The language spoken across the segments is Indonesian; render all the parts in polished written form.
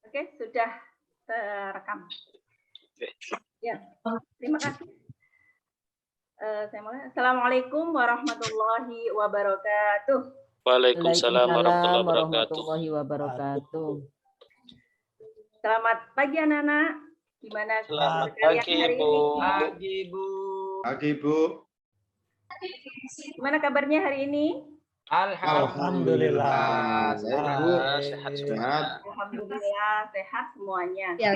Oke, sudah terekam. Ya, terima kasih. Saya mulai. Assalamualaikum warahmatullahi wabarakatuh. Waalaikumsalam warahmatullahi wabarakatuh. Selamat pagi anak-anak. Gimana Selamat kalian pagi, hari Bu. ini? Pagi, Bu. Pagi, Bu. Gimana kabarnya hari ini? Alhamdulillah. Sehat semua. Alhamdulillah sehat semuanya. Ya,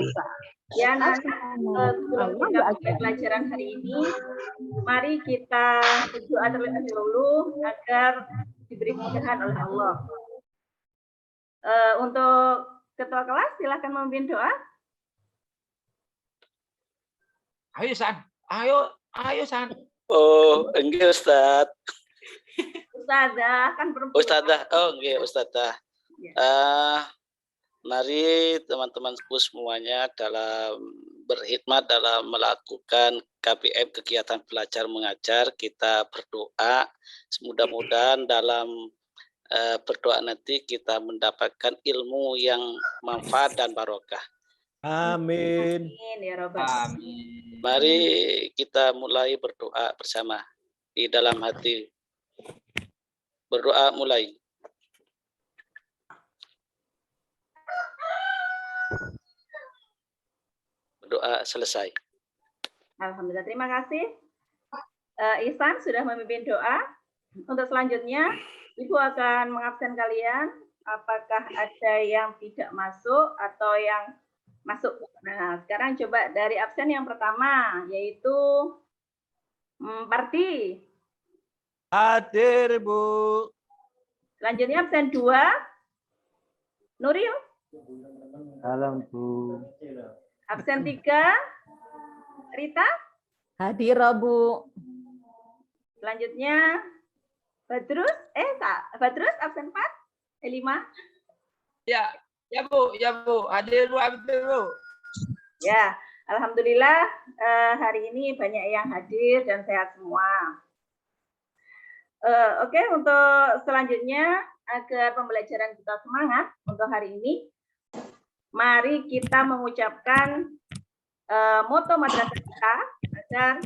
Ya, anak-anak, sebelum kita mulai pelajaran hari ini, mari kita berdoa terlebih dahulu agar diberi kemudahan oleh Allah. Untuk ketua kelas, silakan memimpin doa. Ayo, San. Ayo, San. Oh, enggak Ustaz. Ustazah kan perempuan. Ustazah. Oh, enggak Ustazah. Ya. Mari teman-teman semuanya dalam berkhidmat dalam melakukan KBM kegiatan belajar mengajar, kita berdoa mudah-mudahan dalam berdoa nanti kita mendapatkan ilmu yang manfaat dan barokah. Amin. Amin ya Rabbal Amin. Mari kita mulai berdoa bersama di dalam hati. Berdoa mulai. Berdoa selesai. Alhamdulillah, terima kasih. Ihsan sudah memimpin doa. Untuk selanjutnya, Ibu akan mengabsen kalian. Apakah ada yang tidak masuk atau yang masuk? Nah, sekarang coba dari absen yang pertama, yaitu Parti. Hadir, Bu. Selanjutnya absen 2, Nuril. Salam, Bu. Absen 3, Rita. Hadir, Bu. Selanjutnya Badrus. Badrus absen 4, 5. Ya, Bu. Hadir, Bu. Ya, alhamdulillah hari ini banyak yang hadir dan sehat semua. Oke, untuk selanjutnya agar pembelajaran kita semangat untuk hari ini, mari kita mengucapkan moto madrasah kita agar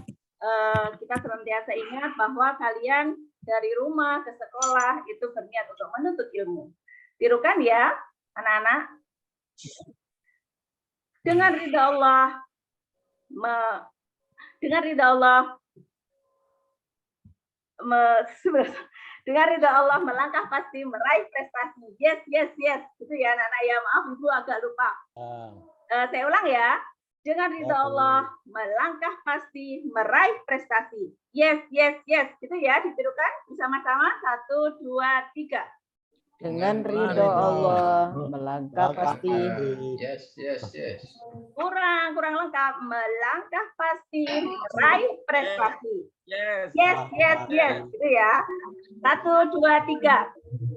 kita senantiasa ingat bahwa kalian dari rumah ke sekolah itu berniat untuk menuntut ilmu. Tirukan ya, anak-anak. Dengan ridha Allah, dengan ridha Allah melangkah pasti meraih prestasi. Yes. Itu ya anak-anak ya, maaf Ibu agak lupa. Saya ulang ya. Dengan ridha Allah melangkah pasti meraih prestasi. Yes. Itu ya, ditirukan bersama-sama. 1, 2, 3. Dengan ridho Allah melangkah pasti. Yes. Kurang lengkap. Melangkah pasti meraih prestasi. Yes. Itu ya. 1, 2, 3.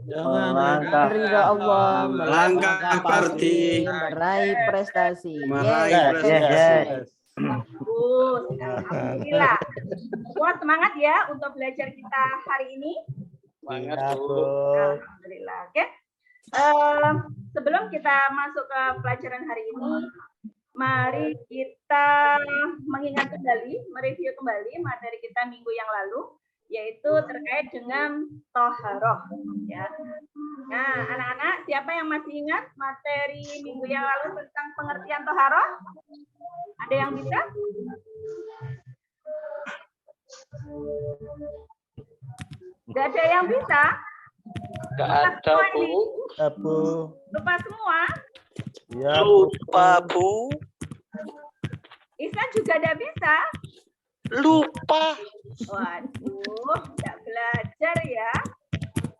Dengan ridho Allah melangkah pasti meraih prestasi. Yes. Bagus. Alhamdulillah. Semua semangat ya untuk belajar kita hari ini. Semangat, Bu. Alhamdulillah. Oke. Sebelum kita masuk ke pelajaran hari ini, mari kita mengingat kembali, mereview kembali materi kita minggu yang lalu, yaitu terkait dengan toharoh. Ya. Nah, anak-anak, siapa yang masih ingat materi minggu yang lalu tentang pengertian toharoh? Ada yang bisa? Gak ada yang bisa? Gak ada, Bu. Lupa semua? Ya, Lupa, Bu. Ihsan juga tidak bisa? Lupa. Waduh, tidak belajar ya.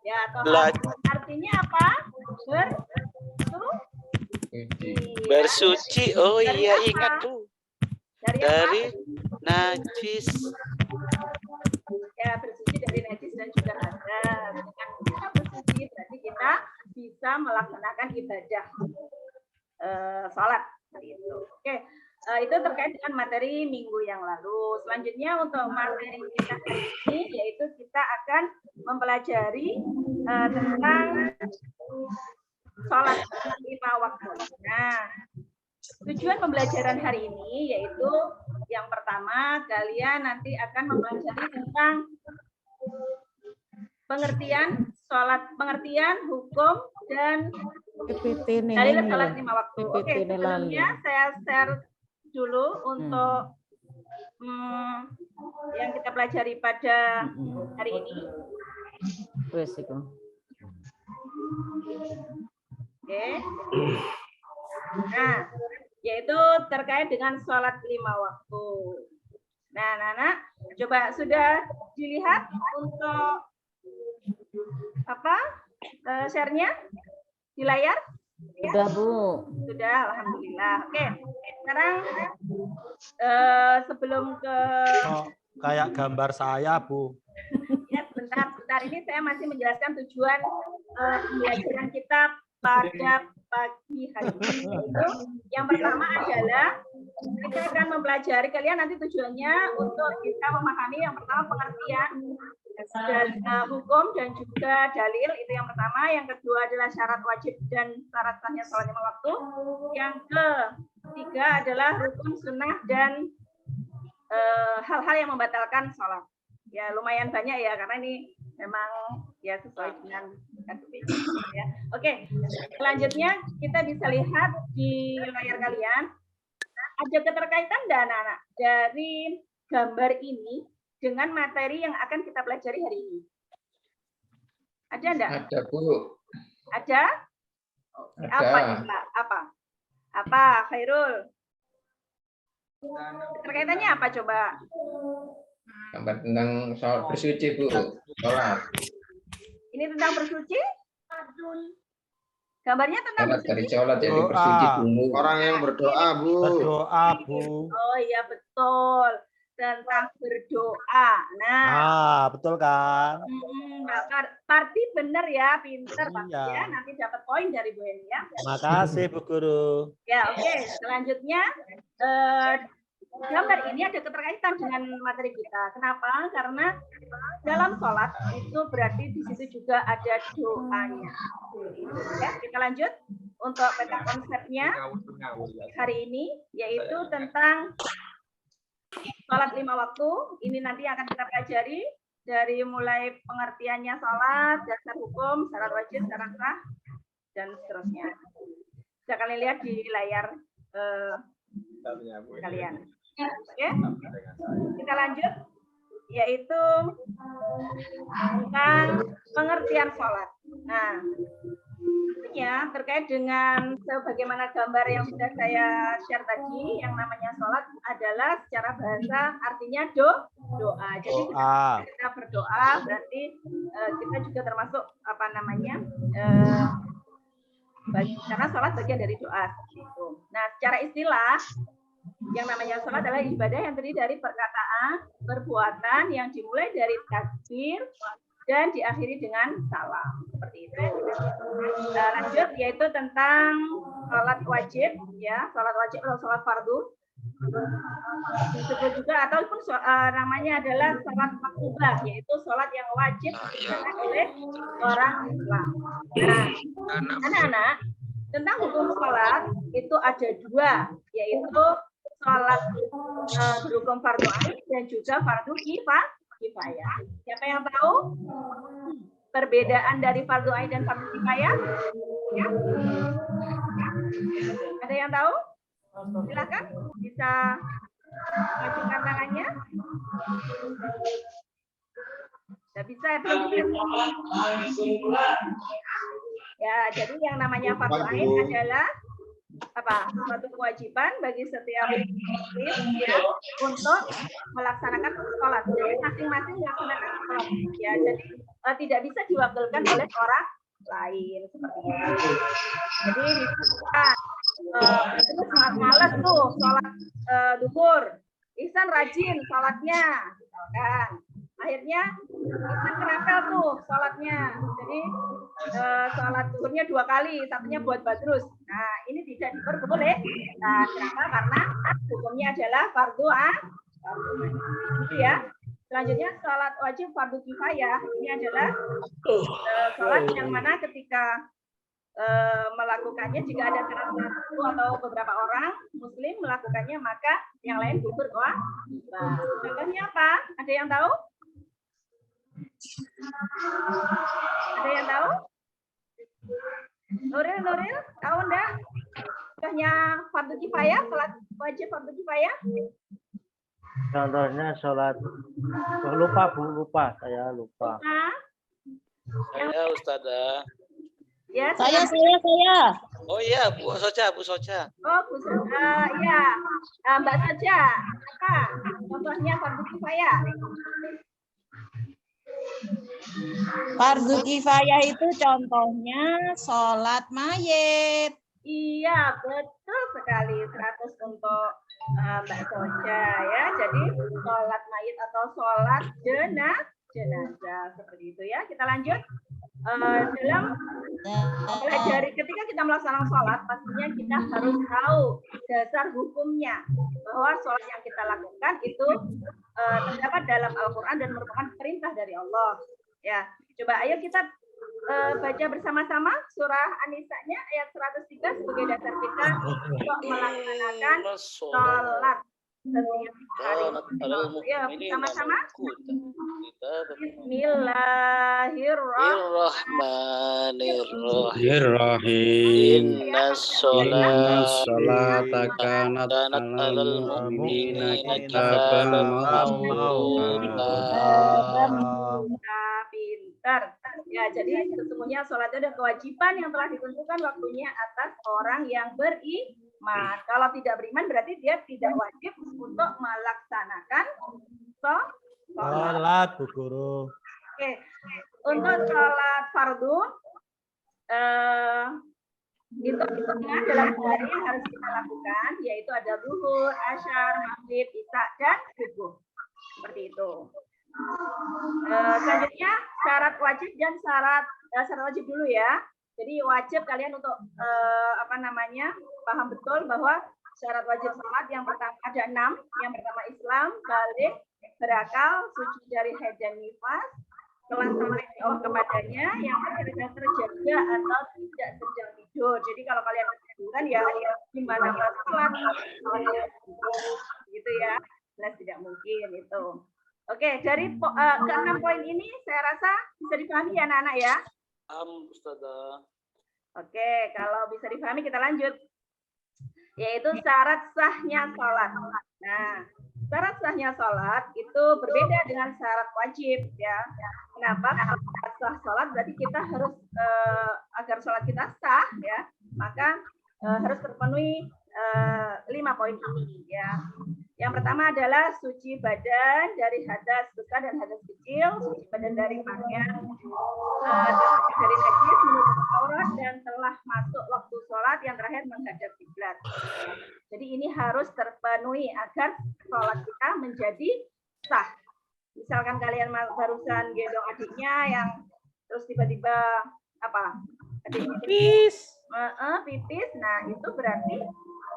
Ya, Belajar. artinya apa? Bersuci. Oh Dari iya, apa? ingat, Bu. Dari Najis. ya, bersuci dari najis dan juga hadas. Dengan kita bersuci berarti kita bisa melaksanakan ibadah sholat. Itu. Oke, itu terkait dengan materi minggu yang lalu. Selanjutnya untuk materi kita hari ini, yaitu kita akan mempelajari tentang sholat 5 waktu. Nah, tujuan pembelajaran hari ini yaitu yang pertama, kalian nanti akan mempelajari tentang pengertian sholat, pengertian hukum dan dalil sholat 5 waktu. Oke, sebelumnya saya share dulu untuk yang kita pelajari pada hari ini. Oke. Nah, yaitu terkait dengan sholat 5 waktu. Nah, anak-anak, coba sudah dilihat untuk apa share-nya di layar? Sudah, Bu. Sudah, alhamdulillah. Oke, sekarang sebelum ke kayak gambar saya, Bu. ya, sebentar. Ini saya masih menjelaskan tujuan pembelajaran kita pada pagi hari ini. Yaitu yang pertama adalah kita akan mempelajari, kalian nanti tujuannya untuk kita memahami yang pertama pengertian dan hukum dan juga dalil, itu yang pertama. Yang kedua adalah syarat wajib dan syarat sahnya sholat 5 waktu. Yang ketiga adalah rukun, sunnah, dan hal-hal yang membatalkan sholat. Ya lumayan banyak ya, karena ini memang ya sesuai dengan ya. Oke, selanjutnya kita bisa lihat di layar kalian ada keterkaitan enggak anak-anak dari gambar ini dengan materi yang akan kita pelajari hari ini? Ada enggak? Ada, Bu. Ada? Ada. Apa coba? Apa Khairul? Keterkaitannya apa coba? Gambar tentang sholat bersuci, Bu. Sholat. Ini tentang bersuci? Gambarnya tentang Sholat dari bersuci? sholat jadi Doa. bersuci dulu. Orang yang berdoa, Bu. Berdoa, Bu. Oh iya betul, tentang berdoa. Nah, Betul kan? Parti bener ya, pinter Parti Iya. ya. Nanti dapat poin dari Bu Eni ya. Makasih, Bu Guru. Ya oke. Selanjutnya gambar ini ada keterkaitan dengan materi kita. Kenapa? Karena dalam sholat itu berarti di situ juga ada doanya. Ya, kita lanjut untuk peta konsepnya hari ini, yaitu tentang sholat 5 waktu. Ini nanti akan kita pelajari dari mulai pengertiannya sholat, dasar hukum, syarat wajib, syarat sah, dan seterusnya. Bisa kalian lihat di layar kalian. Oke, kita lanjut, yaitu tentang pengertian sholat. Nah, tentunya terkait dengan sebagaimana gambar yang sudah saya share tadi, yang namanya sholat adalah secara bahasa artinya doa. Jadi kita berdoa berarti kita juga termasuk apa namanya karena sholat bagian dari doa. Nah, secara istilah yang namanya sholat adalah ibadah yang terdiri dari perkataan, perbuatan yang dimulai dari takbir dan diakhiri dengan salam. Seperti itu. Lanjut, yaitu tentang sholat wajib, ya, sholat wajib atau sholat fardu. Disebut juga ataupun namanya adalah sholat maktubah, yaitu sholat yang wajib dilakukan oleh orang Islam. Nah, anak-anak, tentang hukum sholat itu ada dua, yaitu sholat berhukum fardu ain dan juga fardu kifayah. Siapa yang tahu perbedaan dari fardu ain dan fardu kifayah? Ya. Ada yang tahu? Silakan bisa majukan tangannya. Tidak bisa ya, ya, jadi yang namanya fardu ain adalah apa? Suatu kewajiban bagi setiap muslim ya untuk melaksanakan sholat. Jadi masing-masing melaksanakan sholat. Ya, jadi tidak bisa diwakilkan oleh orang lain seperti itu. Jadi itu sangat malas tuh sholat duhur. Ihsan rajin sholatnya, misalkan. Akhirnya Ihsan kerapel tuh sholatnya. Jadi sholat duhurnya 2 kali, satunya buat badrus. Nah, ini tidak diperboleh. Nah, kenapa? Karena hukumnya adalah fardu ain. Ya. Selanjutnya sholat wajib fardu kifayah. Ini adalah sholat yang mana ketika melakukannya. Jika ada satu atau beberapa orang muslim melakukannya, maka yang lain gugur kewajiban. Contohnya apa? Ada yang tahu? Ada yang tahu? Nuril, tahu enggak? Contohnya fardu kifayah, salat wajib fardu kifayah? Contohnya sholat. Lupa. Saya lupa. Nah, Saya Ustazah. ya, Saya. Oh iya, Bu Soca. Oh, ya, Mbak Saja, apa contohnya fardu kifayah? Fardu kifayah itu contohnya sholat mayit. Iya, betul sekali. 100 untuk Mbak Soja ya. Jadi sholat mayit atau sholat jenazah seperti itu ya. Kita lanjut. Dalam mempelajari ketika kita melaksanakan sholat, pastinya kita harus tahu dasar hukumnya bahwa sholat yang kita lakukan itu terdapat dalam Al-Quran dan merupakan perintah dari Allah. Ya, coba ayo kita baca bersama-sama surah An-Nisa-nya ayat 103 sebagai dasar kita untuk melaksanakan sholat setiap hari. Ya, bersama-sama. Bismillahirrahmanirrahim. Inna sholata kanat alal mu'minina kitaban mawquta. Pintar. Ya, jadi sesungguhnya sholat itu adalah kewajiban yang telah ditentukan waktunya atas orang yang beriman. Kalau tidak beriman berarti dia tidak wajib untuk melaksanakan sholat. Bu Guru. Oke. Untuk sholat fardu hitung-hitungnya dalam hari yang harus kita lakukan yaitu ada zuhur, asyar, maghrib, isya dan subuh. Seperti itu. Selanjutnya syarat wajib dan syarat wajib dulu ya. Jadi wajib kalian untuk paham betul bahwa syarat wajib sholat yang pertama ada 6. Yang pertama Islam, balik, berakal, suci dari haid dan nifas, telah sampai Allah kepadanya, yang terakhir terjaga atau tidak sedang tidur. Jadi kalau kalian ketiduran ya gimana sholat gitu ya. Jelas tidak mungkin itu. Oke, dari ke-6 poin ini saya rasa bisa dipahami ya anak-anak ya. Ustazah. Oke, kalau bisa dipahami kita lanjut. Yaitu syarat sahnya sholat. Nah, syarat sahnya sholat itu berbeda dengan syarat wajib ya. Kenapa? Kalau syarat sah sholat berarti kita harus agar sholat kita sah ya, maka harus terpenuhi 5 poin ini ya. Yang pertama adalah suci badan dari hadas besar dan hadas kecil, suci badan dari pakaian, dari najis, menutup aurat dan telah masuk waktu sholat, yang terakhir menghadap kiblat. Jadi ini harus terpenuhi agar sholat kita menjadi sah. Misalkan kalian barusan gendong adiknya yang terus tiba-tiba pipis, nah itu berarti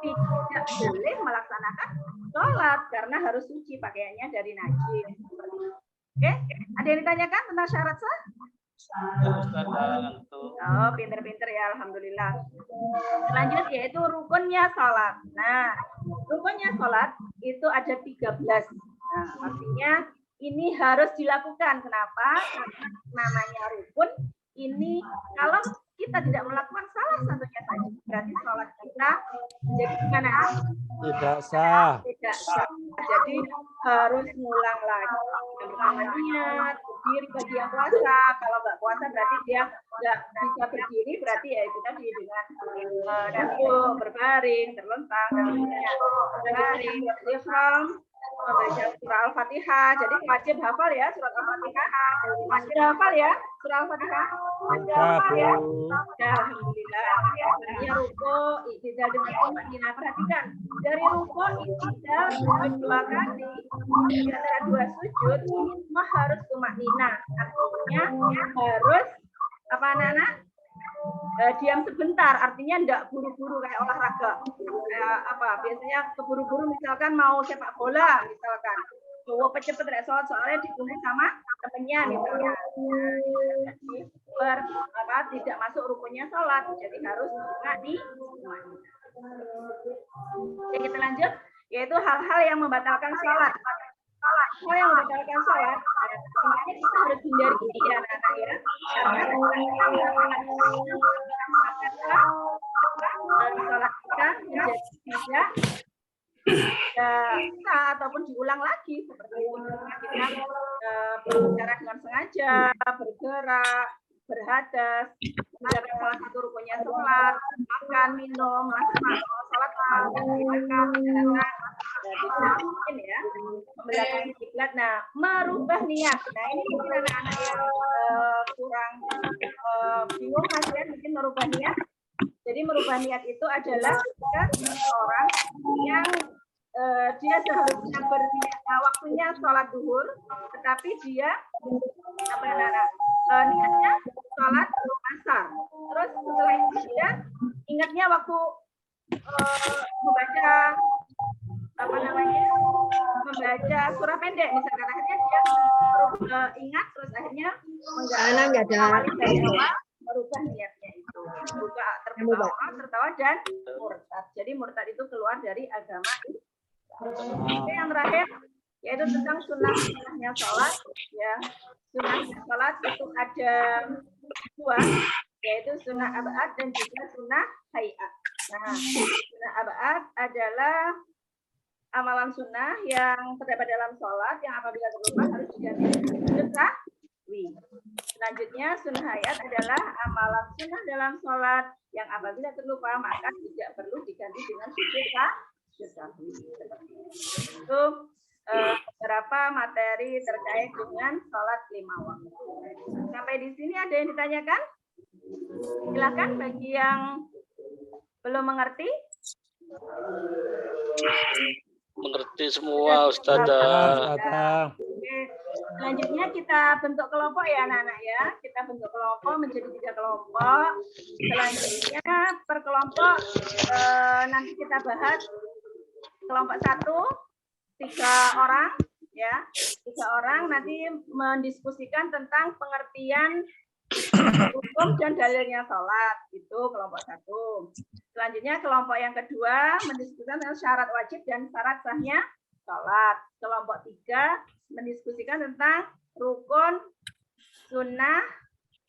tidak boleh melaksanakan sholat karena harus suci pakaiannya dari najis. Oke, ada yang ditanyakan tentang syarat sah? Oh, pinter-pinter ya, alhamdulillah. Selanjutnya yaitu rukunnya sholat. Nah, rukunnya sholat itu ada 13. Nah, artinya ini harus dilakukan. Kenapa? Karena namanya rukun. Ini kalau kita tidak melakukan salah satunya saja, berarti sholat kita jadi gimana? Tidak sah. Tidak sah. Jadi harus ngulang lagi. Yang pertama niat, berdiri bagi yang puasa. Kalau nggak puasa berarti dia nggak bisa berdiri, berarti ya itu tadi dengan duduk, berbaring, terlentang, berbaring, ihram, membaca surah Al-Fatihah. Jadi wajib hafal ya surat Al-Fatihah. Masih hafal ya surah Al-Fatihah? Hafal ya? Ya, alhamdulillah. Ya ruko, iktidal dengan tumakninah. Perhatikan, dari ruko, iktidal dua kali di antara 2 sujud ini semua harus tumakninah. Artinya harus apa anak-anak? Diam sebentar, artinya enggak buru-buru kayak olahraga. Biasanya keburu-buru misalkan mau sepak bola misalkan. Cepet-cepet sholat soalnya ditunggu sama temennya misalnya. tidak masuk rukunnya sholat, jadi harus buka di rumahnya. Oke, kita lanjut, yaitu hal-hal yang membatalkan sholat. Hal yang membatalkan sholat, sebenarnya kita harus hindari ya anak-anak ya, karena sholat kita menjadi tidak sah ataupun diulang lagi seperti itu. Kita berbicara dengan sengaja, bergerak, berhadas, menjalankan salah satu rukunnya sholat, makan, minum, sholat, makan, tidak mungkin ya membelakang kiblat. Nah, merubah niat. Nah, ini mungkin anak-anak yang kurang bingung masih mungkin merubah niat. Jadi merubah niat itu adalah ketika orang yang dia seharusnya berniat waktunya sholat duhur, tetapi dia niatnya sholat asar. Terus setelah itu dia ingatnya waktu membaca membaca surah pendek misalkan, akhirnya dia ingat terus akhirnya merubah niatnya itu, buka tertawa dan murtad. Jadi murtad itu keluar dari agama Islam. Yang terakhir yaitu tentang sunnahnya sholat ya. Sunnahnya sholat itu ada dua, yaitu sunnah abad dan juga sunnah hayat. Nah, sunnah abad adalah amalan sunnah yang terdapat dalam sholat yang apabila terlupa harus diganti dengan sahwi. Selanjutnya sunnah hayat adalah amalan sunnah dalam sholat yang apabila terlupa maka tidak perlu diganti dengan sujud sahwi. Itu beberapa materi terkait dengan sholat 5 waktu. Sampai di sini ada yang ditanyakan? Silakan bagi yang belum mengerti. Mengerti semua Ustazah. Oke. Selanjutnya kita bentuk kelompok ya anak-anak ya. Kita bentuk kelompok menjadi 3 kelompok. Selanjutnya per kelompok nanti kita bahas kelompok 1 3 orang ya. 3 orang nanti mendiskusikan tentang pengertian hukum dan dalilnya sholat. Itu kelompok 1. Selanjutnya kelompok yang kedua mendiskusikan tentang syarat wajib dan syarat sahnya sholat. Kelompok 3 mendiskusikan tentang rukun, sunnah,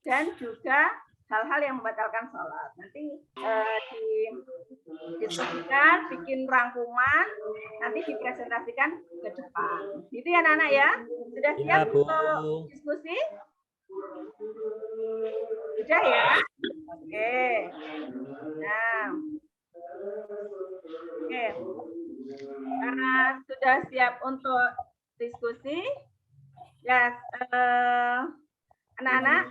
dan juga hal-hal yang membatalkan sholat. Nanti didiskusikan, bikin rangkuman, nanti dipresentasikan ke depan. Gitu ya anak-anak ya? Sudah siap untuk diskusi? Sudah ya? Oke. Nah. Oke. Karena sudah siap untuk diskusi, ya anak-anak,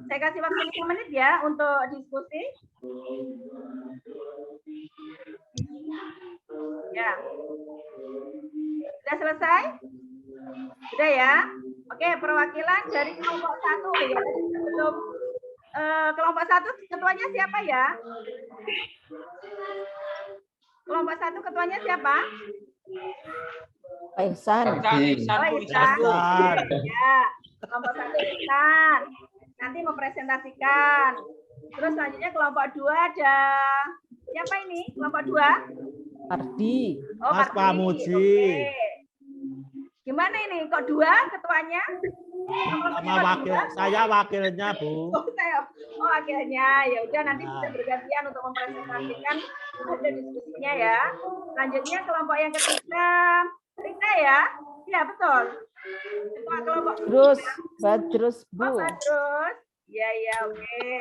saya kasih waktu 5 menit ya untuk diskusi. Ya. Sudah selesai? Sudah ya? Oke, perwakilan dari kelompok 1 ya. Sebelum kelompok 1 ketuanya siapa ya? Kelompok 1 ketuanya siapa? Pak Ihsan. Ihsan. Ya, kelompok 1 Ihsan. Nanti mempresentasikan. Terus selanjutnya kelompok 2 ada siapa ini? Kelompok 2? Pardi. Oh, Mas Pamuji. Oke. Gimana ini? Kok 2 ketuanya? Saya wakilnya, Bu. Oh, wakilnya. Ya udah nanti bisa bergantian untuk mempresentasikan hasil diskusinya ya. Selanjutnya kelompok yang ketiga, Rita ya? Iya, betul. Ketua kelompok. Badrus, Bu. Oh, Badrus. Ya, oke.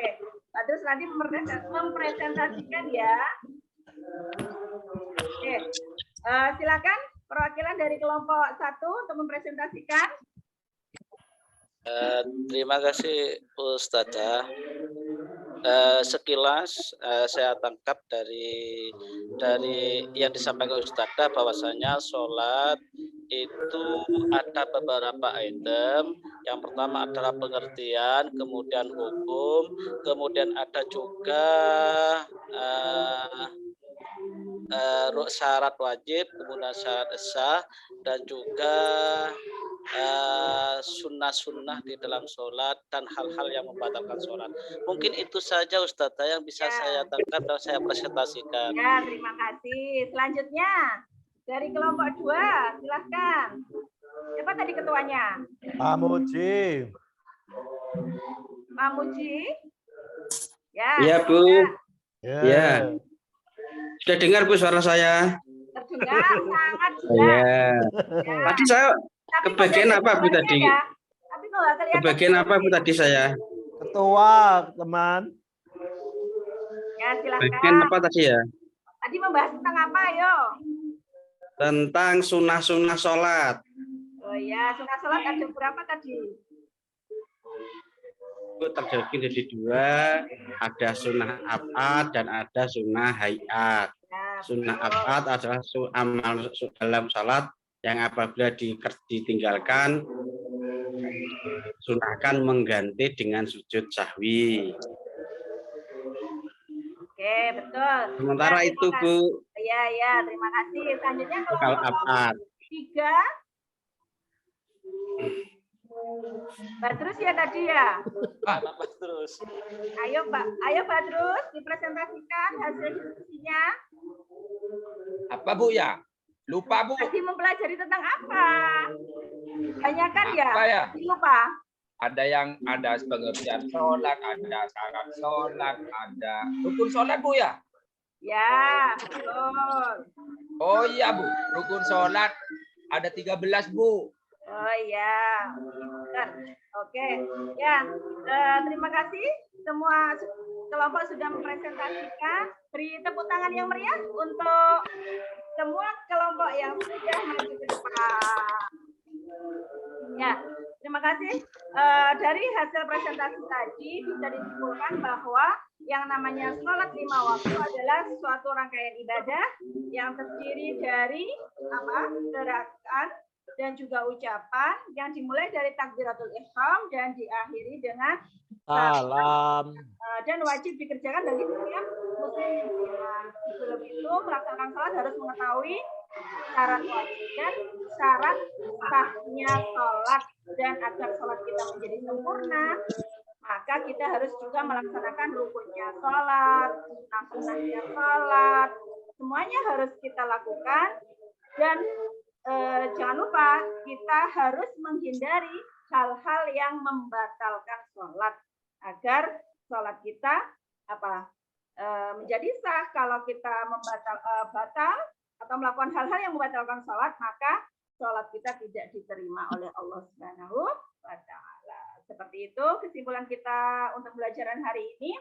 Badrus nanti mempresentasikan ya. Oke. Silakan perwakilan dari kelompok 1 untuk mempresentasikan. Terima kasih Ustazah. Sekilas saya tangkap dari yang disampaikan Ustazah bahwasanya sholat itu ada beberapa item. Yang pertama adalah pengertian, kemudian hukum, kemudian ada juga syarat wajib, kemudian syarat sah, dan juga sunnah-sunnah di dalam sholat dan hal-hal yang membatalkan sholat. Mungkin itu saja Ustazah yang bisa saya tangkap dan saya presentasikan. Ya, terima kasih. Selanjutnya dari kelompok 2, silahkan. Siapa tadi ketuanya? Pak Muji. Pak Muji? Ya. Iya, Bu. Ya. Ya. Sudah dengar Bu suara saya? Terdengar sangat jelas. Iya. Ya. Tadi saya Tapi kebagian kok apa Bu suaranya tadi? ya? Tapi kok nggak kelihatan Kebagian apa Bu tadi saya? Ketua, teman. Ya, Bagian silahkan. apa tadi ya? Tadi membahas tentang apa, ayo? Tentang sunnah-sunnah sholat. Oh ya, sunnah sholat ada berapa tadi? Itu terbagi jadi 2, ada sunnah abad dan ada sunnah hayat. Ya, Sunnah betul. abad adalah amal dalam sholat yang apabila ditinggalkan, sunahkan mengganti dengan sujud sahwi. Oke, betul. Sementara Ya, itu terima Bu, kasih. Ya, terima kasih. Selanjutnya kalau kelompok abad. 3. Badrus ya tadi ya. Apa terus? Ayo Badrus, dipresentasikan hasil diskusinya. Apa Bu ya? Lupa Bu. Tadi mempelajari tentang apa? Banyakan ya? Apa ya? Lupa. Ada pengertian sholat, ada syarat sholat, ada rukun sholat Bu ya? Ya, betul. Oh iya Bu, rukun sholat ada 13 Bu. Oh iya. Bentar. Oke. Ya, terima kasih semua kelompok sudah mempresentasikan. Beri tepuk tangan yang meriah untuk semua kelompok yang sudah maju ke depan. Ya, terima kasih. Dari hasil presentasi tadi bisa disimpulkan bahwa yang namanya sholat 5 waktu adalah suatu rangkaian ibadah yang terdiri dari gerakan dan juga ucapan yang dimulai dari takbiratul ihram dan diakhiri dengan Salam. dan wajib dikerjakan bagi setiap muslim. Sebelum itu melaksanakan sholat harus mengetahui syarat wajib dan syarat sahnya sholat, dan agar sholat kita menjadi sempurna maka kita harus juga melaksanakan rukunnya sholat, sunnah-sunnahnya sholat, semuanya harus kita lakukan. Dan jangan lupa kita harus menghindari hal-hal yang membatalkan sholat agar sholat kita menjadi sah. Kalau kita batal atau melakukan hal-hal yang membatalkan sholat, maka sholat kita tidak diterima oleh Allah Subhanahu wa Ta'ala. Seperti itu kesimpulan kita untuk pembelajaran hari ini.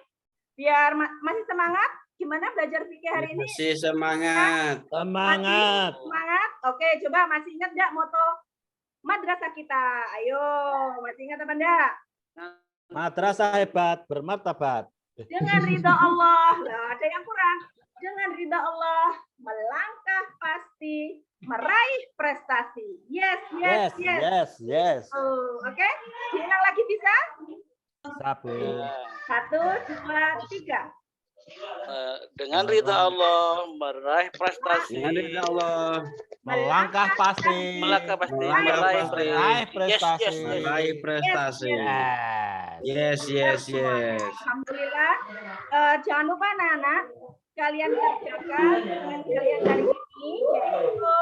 Biar masih semangat, gimana belajar fikih hari ini? Masih semangat. Semangat. Semangat. Oke, coba masih ingat enggak moto madrasah kita? Ayo, masih ingat apa enggak? Madrasah hebat, bermartabat. Dengan ridha Allah. Nah, ada yang kurang. Dengan ridha Allah, melangkah pasti, meraih prestasi. Yes. Oke. Diulang lagi bisa? Sabu. 1, 2, 3. Dengan ridha Allah meraih prestasi. Dengan ridha Allah Melangkah pasti. Melangkah pasti. Meraih prestasi. meraih prestasi. Yes. Alhamdulillah. Jangan lupa anak-anak, kalian kerjakan kalian hari ini yaitu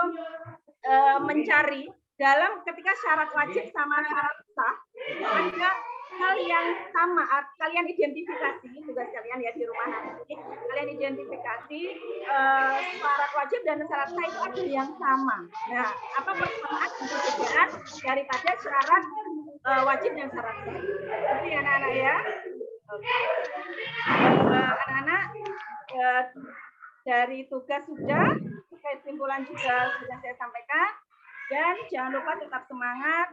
mencari dalam ketika syarat wajib sama syarat sah ada hal yang sama. Kalian identifikasi tugas kalian ya di rumah nanti. Kalian identifikasi syarat wajib dan syarat sah itu ada yang sama. Nah, apa persamaan dan perbedaan daripada syarat wajib dan syarat sah? Itu ya anak-anak ya. Oke. Anak-anak dari tugas sudah, kesimpulan juga sudah saya sampaikan. Dan jangan lupa tetap semangat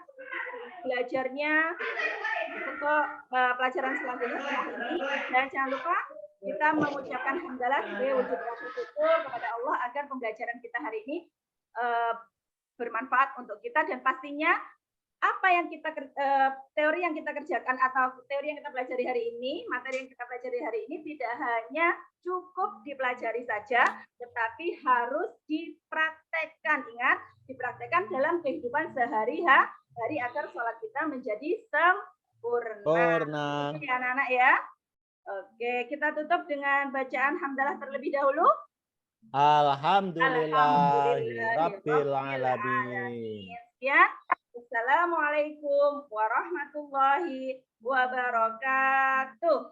belajarnya untuk pelajaran selanjutnya ini. Dan jangan lupa kita mengucapkan hamdalah sebagai wujud rasa syukur kepada Allah agar pembelajaran kita hari ini bermanfaat untuk kita, dan pastinya apa yang kita teori yang kita kerjakan atau teori yang kita pelajari hari ini, materi yang kita pelajari hari ini tidak hanya cukup dipelajari saja, tetapi harus dipraktekkan. Ingat, dipraktekkan dalam kehidupan hari agar sholat kita menjadi sempurna. Purna. Oke, anak-anak ya. Oke, kita tutup dengan bacaan hamdalah terlebih dahulu. Alhamdulillahirabbil alamin. Ya. Assalamualaikum warahmatullahi wabarakatuh.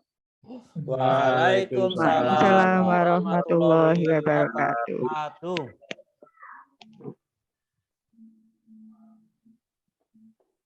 Waalaikumsalam Waalaikumsalam warahmatullahi wabarakatuh. wabarakatuh.